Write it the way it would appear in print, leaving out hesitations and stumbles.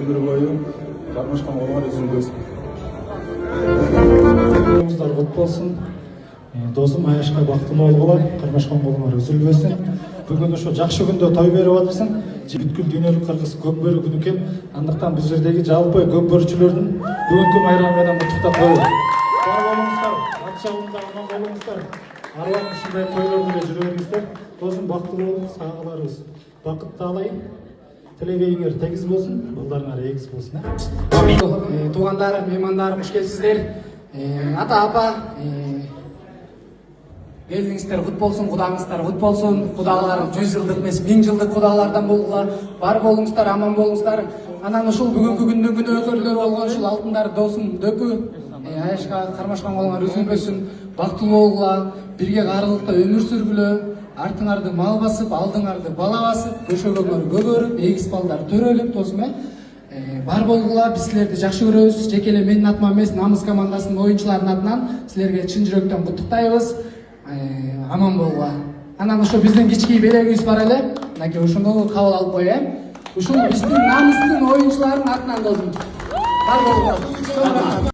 өмір бойы Кармашхан голуңар үзүлбөсүн. Құт болсын. Досым Аяшқа бақтылы болғылар, Кармашхан голуңар үзүлбөсүн. Бүгін ошо жакшы күндө той берип атыпсың. Бүткүл дүйнөлүк кыргыз көп бөрү күнү экен. Андыктан бул жердеги жалпы көп бөрүчүлөрдүн бүгүнкү майрамы менен куттуктап коелу. Бар болуңуздар, ат жабында аман болуңуздар. Арлам ушундай тойлор менен жүрө бериңиздер. Досум бактылуу болуп, сагыларыбыз бакыт таалайын. Тилегеиңер тегиз болсун, балдарыңар эгиз болсун. Туугандар, меймандар, куш келипсиздер. Ата апа, элиңиздер кут болсун, кудаңыздар кут болсун. Кудалар 100 жылдык эмес, 1000 жылдык кудалардан болгула. Бар болуңуздар, аман болуңуздар. Анан ушул бүгүнкү күндүн күнөөкөрлөрү болгон ушул алтындар досум Дөкү, Аяшка Кармашхан голуңар үзүлбөсүн, бактылуу болгула, бирге карылыкта өмүр сүргүлө. Артыңарды мал басып, алдыңарды бала басып, көшөгөңөр көгөрүп, эгиз балдар төрөлүп, досум бар болгула. Биз силерди жакшы көрөбүз. Жеке эле менин атыма эмес, Намыс командасынын оюнчуларынын атынан силерге чын жүрөктөн куттуктайбыз. Аман болгула. Анан ошо биздин кичкей белегибиз бар эле. Мынакей ошону кабыл алып коеюн. Ушул биздин Намыстын оюнчуларынын атынан досум. Бар болгула.